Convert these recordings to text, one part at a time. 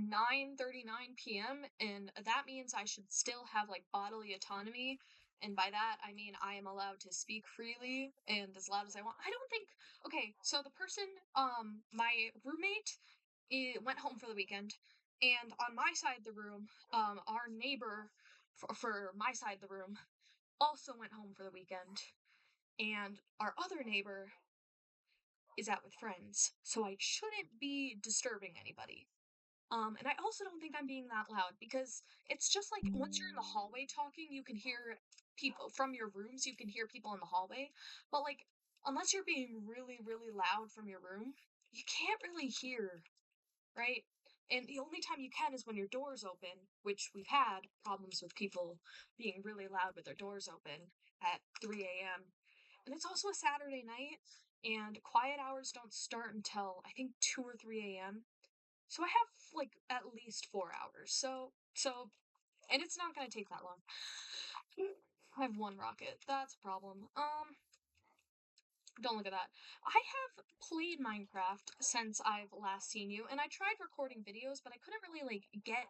9:39 p.m. and that means I should still have like bodily autonomy. And by that, I mean I am allowed to speak freely and as loud as I want. I don't think. Okay, so the person, my roommate, went home for the weekend, and on my side of the room, our neighbor for my side of the room also went home for the weekend, and our other neighbor is out with friends, so I shouldn't be disturbing anybody. And I also don't think I'm being that loud because it's just like once you're in the hallway talking, you can hear people from your rooms, you can hear people in the hallway. But like, unless you're being really, really loud from your room, you can't really hear, right? And the only time you can is when your door's open, which we've had problems with people being really loud with their doors open at 3 a.m. And it's also a Saturday night, and quiet hours don't start until I think 2 or 3 a.m. So I have like at least 4 hours. And it's not gonna take that long. I have one rocket. That's a problem. Don't look at that. I have played Minecraft since I've last seen you, and I tried recording videos, but I couldn't really like get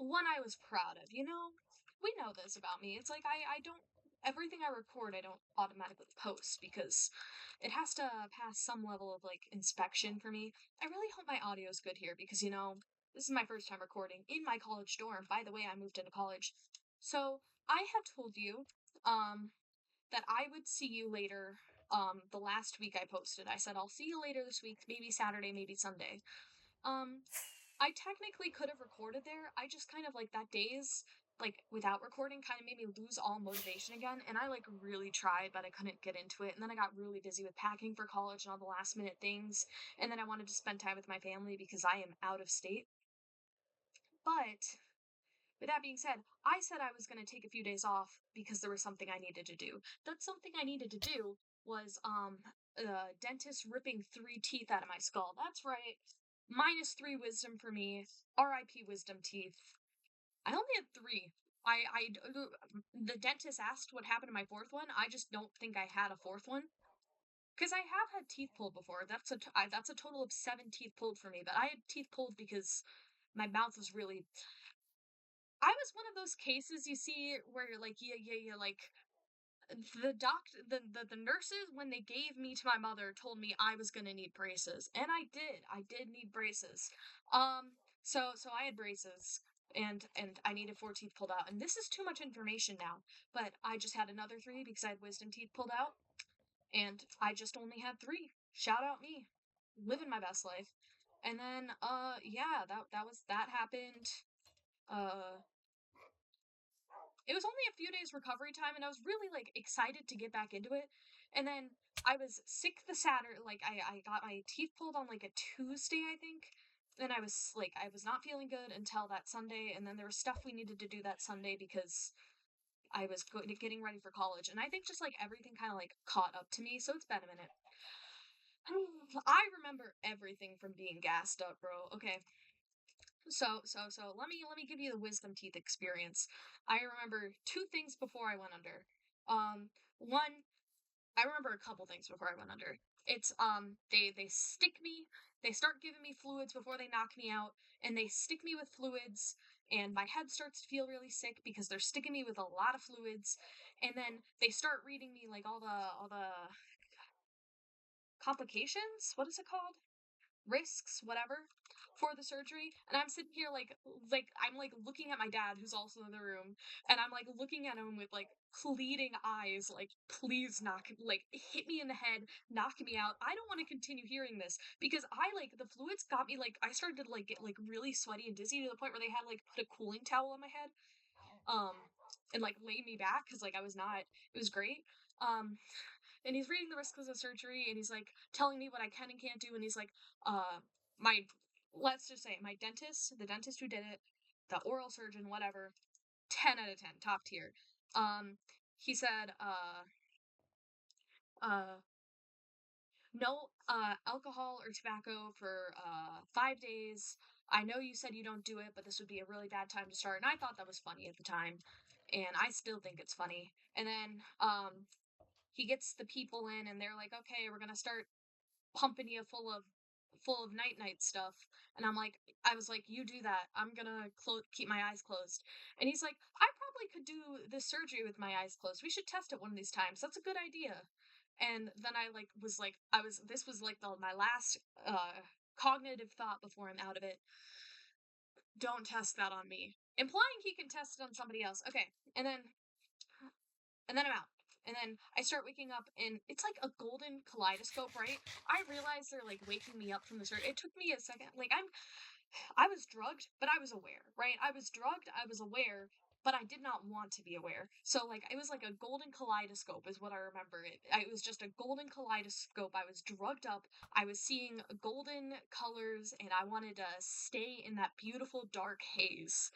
one I was proud of. You know, we know this about me. It's like I don't everything I record I don't automatically post because it has to pass some level of like inspection for me. I really hope my audio's good here because you know, this is my first time recording in my college dorm. By the way, I moved into college. So, I had told you that I would see you later the last week I posted. I said I'll see you later this week, maybe Saturday, maybe Sunday. Um I technically could have recorded there. I just kind of like that days like without recording kind of made me lose all motivation again, and I like really tried but I couldn't get into it, and then I got really busy with packing for college and all the last minute things, and then I wanted to spend time with my family because I am out of state. But with that being said I was going to take a few days off because there was something I needed to do. That something I needed to do was dentist ripping 3 teeth out of my skull. That's right. -3 wisdom for me. RIP wisdom teeth. I only had 3. The dentist asked what happened to my fourth one. I just don't think I had a fourth one because I have had teeth pulled before. That's a total of 7 teeth pulled for me. But I had teeth pulled because my mouth was really. I was one of those cases you see where you're like, yeah, like the nurses when they gave me to my mother told me I was gonna need braces, and I did need braces. So I had braces, and I needed 4 teeth pulled out, and this is too much information now, but I just had another 3 because I had wisdom teeth pulled out, and I just only had 3. Shout out me, living my best life. And then yeah, that happened. uh it was only a few days recovery time, and I was really like excited to get back into it. And then I was sick the Saturday, like I got my teeth pulled on like a Tuesday, I think. And I was not feeling good until that Sunday, and then there was stuff we needed to do that Sunday because I was getting ready for college, and I think just like everything kind of like caught up to me, so it's been a minute. I remember everything from being gassed up, bro. Okay, so let me give you the wisdom teeth experience. I remember 2 things before I went under. One, I remember a couple things before I went under. It's they stick me, they start giving me fluids before they knock me out, and they stick me with fluids, and my head starts to feel really sick because they're sticking me with a lot of fluids, and then they start reading me like all the complications. What is it called? Risks, whatever, for the surgery. And I'm sitting here like I'm like looking at my dad who's also in the room, and I'm like looking at him with like pleading eyes, like please hit me in the head, knock me out. I don't want to continue hearing this because I like the fluids got me like I started to like get like really sweaty and dizzy to the point where they had like put a cooling towel on my head um and like lay me back because like I was not it was great. um and he's reading the risks of the surgery, and he's like telling me what I can and can't do, and he's like my let's just say my dentist, the dentist who did it, the oral surgeon, whatever, 10 out of 10, top tier. He said uh no alcohol or tobacco for 5 days. I know you said you don't do it, but this would be a really bad time to start. And I thought that was funny at the time, and I still think it's funny. And then he gets the people in, and they're like, okay, we're gonna start pumping you full of full of night stuff. And I was like, you do that. I'm gonna keep my eyes closed. And he's like, I probably could do this surgery with my eyes closed. We should test it one of these times. That's a good idea. And then I this was like my last cognitive thought before I'm out of it. Don't test that on me. Implying he can test it on somebody else. Okay. And then I'm out. And then I start waking up, and it's like a golden kaleidoscope, right? I realize they're like waking me up from the surgery. It took me a second. I was drugged, but I was aware, right? I was drugged, I was aware, but I did not want to be aware. So like it was like a golden kaleidoscope is what I remember. It was just a golden kaleidoscope. I was drugged up. I was seeing golden colors, and I wanted to stay in that beautiful dark haze.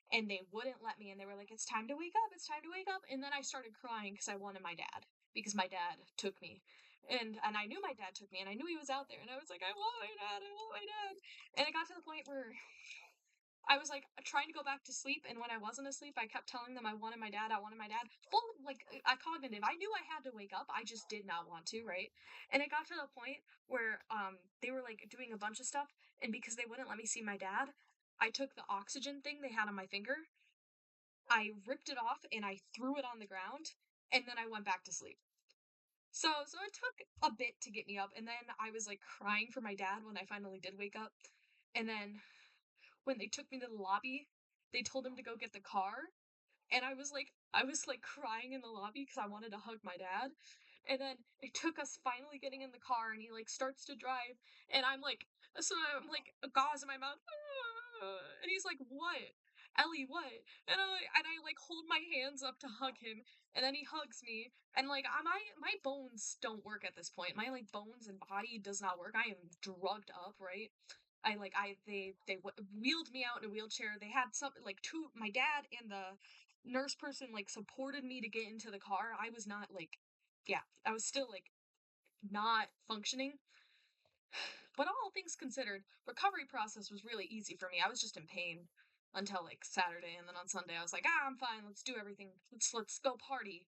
And they wouldn't let me, and they were like, it's time to wake up, it's time to wake up. And then I started crying because I wanted my dad, because my dad took me. And I knew my dad took me, and I knew he was out there, and I was like, I want my dad, I want my dad. And it got to the point where I was like trying to go back to sleep, and when I wasn't asleep, I kept telling them I wanted my dad, I wanted my dad. Full like a cognitive. I knew I had to wake up, I just did not want to, right? And it got to the point where they were like doing a bunch of stuff, and because they wouldn't let me see my dad, I took the oxygen thing they had on my finger, I ripped it off, and I threw it on the ground, and then I went back to sleep. So it took a bit to get me up, and then I was like crying for my dad when I finally did wake up. And then when they took me to the lobby, they told him to go get the car, and I was like crying in the lobby because I wanted to hug my dad. And then it took us finally getting in the car, and he like starts to drive, and I'm like gauze in my mouth, and he's like, "What, Ellie? What?" And I like hold my hands up to hug him, and then he hugs me, and like my bones don't work at this point. My like bones and body does not work. I am drugged up, right? They wheeled me out in a wheelchair. They had something like my dad and the nurse person like supported me to get into the car. I was not like, yeah, I was still like not functioning. But all things considered, recovery process was really easy for me. I was just in pain until like Saturday, and then on Sunday I was like, I'm fine. Let's do everything. Let's go party.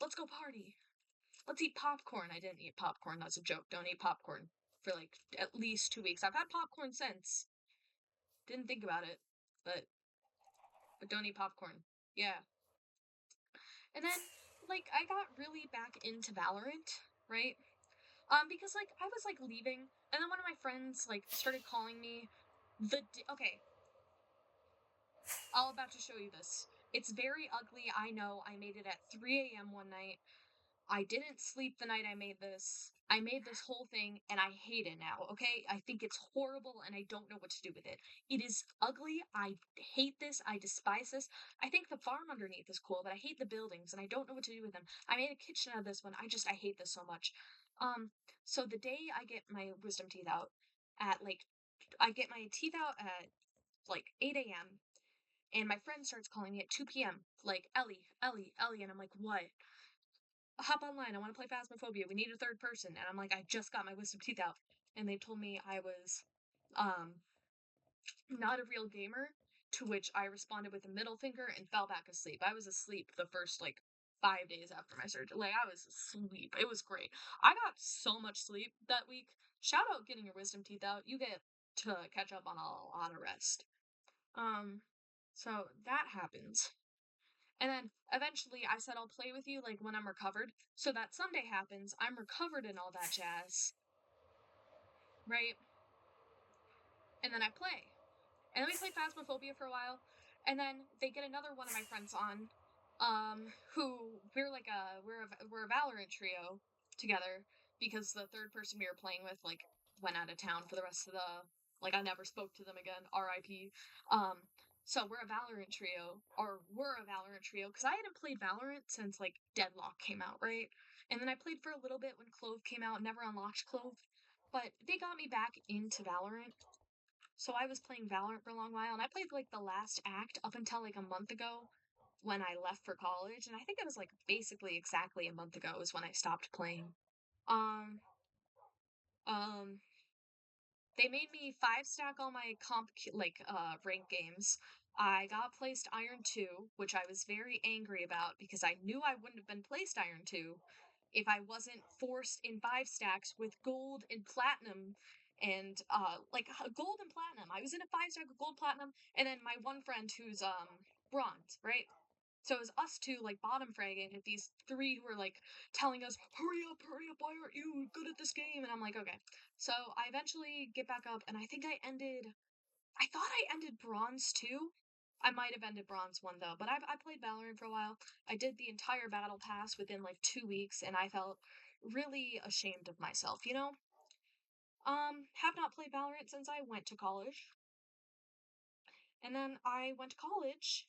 Let's go party. Let's eat popcorn. I didn't eat popcorn. That's a joke. Don't eat popcorn for like at least 2 weeks. I've had popcorn since. Didn't think about it, but don't eat popcorn. Yeah. And then like I got really back into Valorant, right? Because like I was like leaving, and then one of my friends like started calling me. Okay, I'm about to show you this. It's very ugly. I know. I made it at 3 a.m. one night. I didn't sleep the night I made this. I made this whole thing, and I hate it now, okay? I think it's horrible, and I don't know what to do with it. It is ugly. I hate this. I despise this. I think the farm underneath is cool, but I hate the buildings, and I don't know what to do with them. I made a kitchen out of this one. I hate this so much. So the day I get my wisdom teeth out at like, I get my teeth out at like 8 a.m., and my friend starts calling me at 2 p.m., like, Ellie, Ellie, Ellie, and I'm like, what? Hop online. I want to play Phasmophobia. We need a third person. And I'm like, I just got my wisdom teeth out. And they told me I was um not a real gamer, to which I responded with a middle finger and fell back asleep. I was asleep the first like 5 days after my surgery. Like I was asleep. It was great. I got so much sleep that week. Shout out getting your wisdom teeth out. You get to catch up on a lot of rest. Um so that happens. And then eventually I said I'll play with you like when I'm recovered. So that Sunday happens, I'm recovered and all that jazz, right? And then I play. And then we play Phasmophobia for a while. And then they get another one of my friends on, who we're a Valorant trio together, because the third person we were playing with like went out of town for the rest of the, like, I never spoke to them again. R.I.P. So we're a Valorant trio, because I hadn't played Valorant since like Deadlock came out, right? And then I played for a little bit when Clove came out, never unlocked Clove, but they got me back into Valorant. So I was playing Valorant for a long while, and I played like the last act up until like a month ago when I left for college, and I think it was like basically exactly a month ago is when I stopped playing. Um, um, they made me 5 stack all my rank games. I got placed Iron 2, which I was very angry about because I knew I wouldn't have been placed Iron 2 if I wasn't forced in 5 stacks with gold and platinum and like gold and platinum. I was in a 5-star gold platinum, and then my one friend who's bronze, right? So it was us two like bottom fragging at these three who were like telling us, hurry up, why aren't you good at this game? And I'm like, okay. So I eventually get back up, and I thought I ended bronze too. I might have ended bronze one though, but I played Valorant for a while. I did the entire battle pass within like 2 weeks, and I felt really ashamed of myself, you know? Have not played Valorant since I went to college. And then I went to college,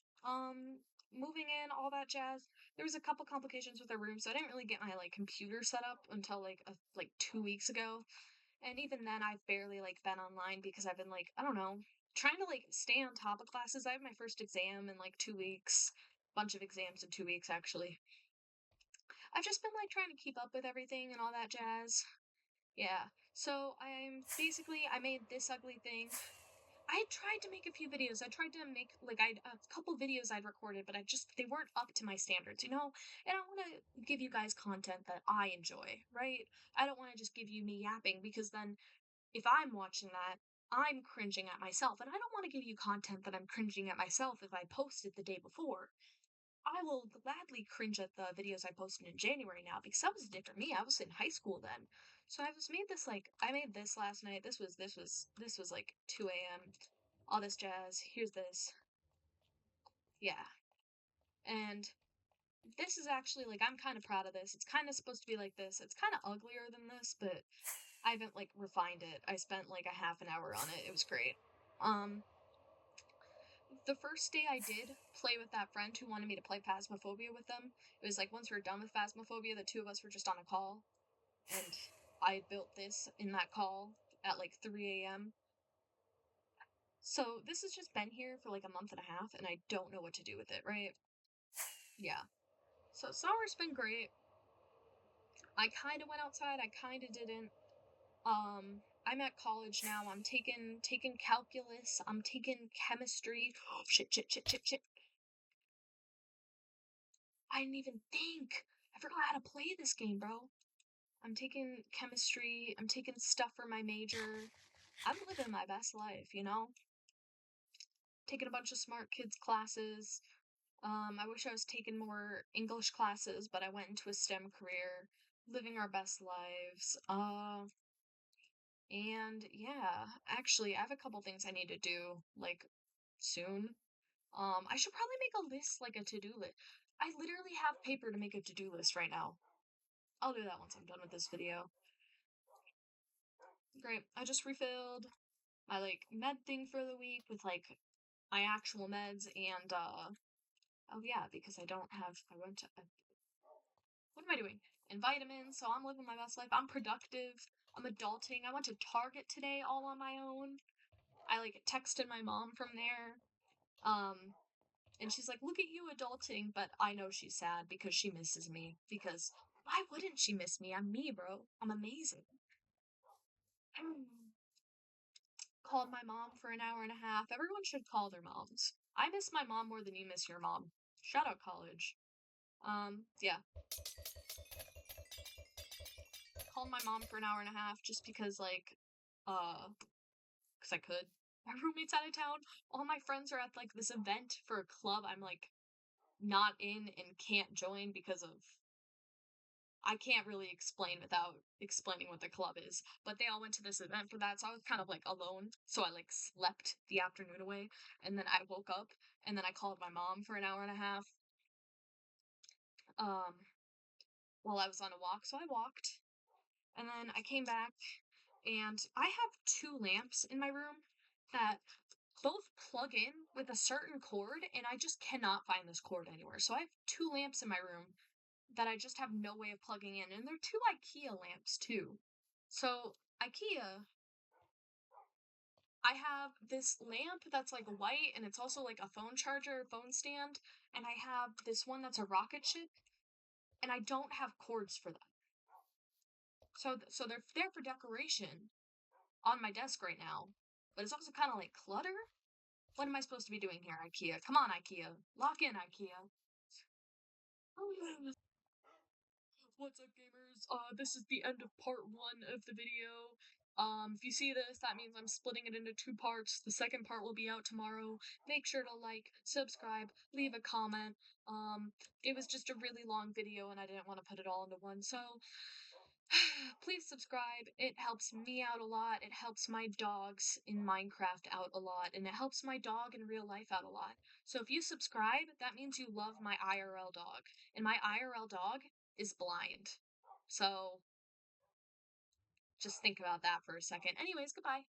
moving in, all that jazz. There was a couple complications with our room, so I didn't really get my like computer set up until like 2 weeks ago. And even then, I've barely like been online because I've been like, I don't know, trying to like stay on top of classes. I have my first exam in like 2 weeks, bunch of exams in 2 weeks actually. I've just been like trying to keep up with everything and all that jazz. Yeah. So I made this ugly thing. I tried to make a few videos. I tried to make like I a couple videos I'd recorded, but they weren't up to my standards, you know? And I want to give you guys content that I enjoy, right? I don't want to just give you me yapping because then if I'm watching that, I'm cringing at myself, and I don't want to give you content that I'm cringing at myself if I posted the day before. I will gladly cringe at the videos I posted in January now because that was a different me. I was in high school then. So I made this last night. This was like 2 a.m. All this jazz. Here's this. Yeah. And this is actually like I'm kind of proud of this. It's kind of supposed to be like this. It's kind of uglier than this, but I haven't like refined it. I spent like a half an hour on it. It was great. Um the first day I did play with that friend who wanted me to play Phasmophobia with them, it was like once we were done with Phasmophobia, the two of us were just on a call, and I built this in that call at like 3 a.m. So this has just been here for like a month and a half, and I don't know what to do with it, right? Yeah. So summer's been great. I kind of went outside, I kind of didn't. I'm at college now. I'm taking calculus. I'm taking chemistry. Oh, shit. I didn't even think. I forgot how to play this game, bro. I'm taking chemistry. I'm taking stuff for my major. I'm living my best life, you know? Taking a bunch of smart kids classes. I wish I was taking more English classes, but I went into a STEM career, living our best lives. And yeah, actually, I have a couple things I need to do, like, soon. I should probably make a list, like a to-do list. I literally have paper to make a to-do list right now. I'll do that once I'm done with this video. Great. I just refilled my like med thing for the week with like my actual meds and oh yeah, because I went to what am I doing? And vitamins, so I'm living my best life. I'm productive. I'm adulting. I went to Target today all on my own. I like texted my mom from there. Um and she's like, "Look at you adulting," but I know she's sad because she misses me because why wouldn't she miss me? I'm me, bro. I'm amazing. Called my mom for an hour and a half. Everyone should call their moms. I miss my mom more than you miss your mom. Shout out college. Yeah. Called my mom for an hour and a half just because, like, because I could. My roommate's out of town. All my friends are at, like, this event for a club I'm, like, not in and can't join because of. I can't really explain without explaining what the club is, but they all went to this event for that, so I was kind of like alone. So I like slept the afternoon away, and then I woke up, and then I called my mom for an hour and a half, um, while I was on a walk. So I walked, and then I came back, and I have two lamps in my room that both plug in with a certain cord, and I just cannot find this cord anywhere. So I have two lamps in my room that I just have no way of plugging in, and they're two IKEA lamps too. So IKEA, I have this lamp that's like white, and it's also like a phone charger, phone stand, and I have this one that's a rocket ship, and I don't have cords for them. So they're there for decoration on my desk right now, but it's also kind of like clutter. What am I supposed to be doing here, IKEA? Come on, IKEA. Lock in, IKEA. What's up, gamers? This is the end of part one of the video. If you see this, that means I'm splitting it into two parts. The second part will be out tomorrow. Make sure to like, subscribe, leave a comment. It was just a really long video and I didn't want to put it all into one. So please subscribe. It helps me out a lot. It helps my dogs in Minecraft out a lot, and it helps my dog in real life out a lot. So if you subscribe, that means you love my IRL dog, and my IRL dog is blind. So just think about that for a second. Anyways, goodbye.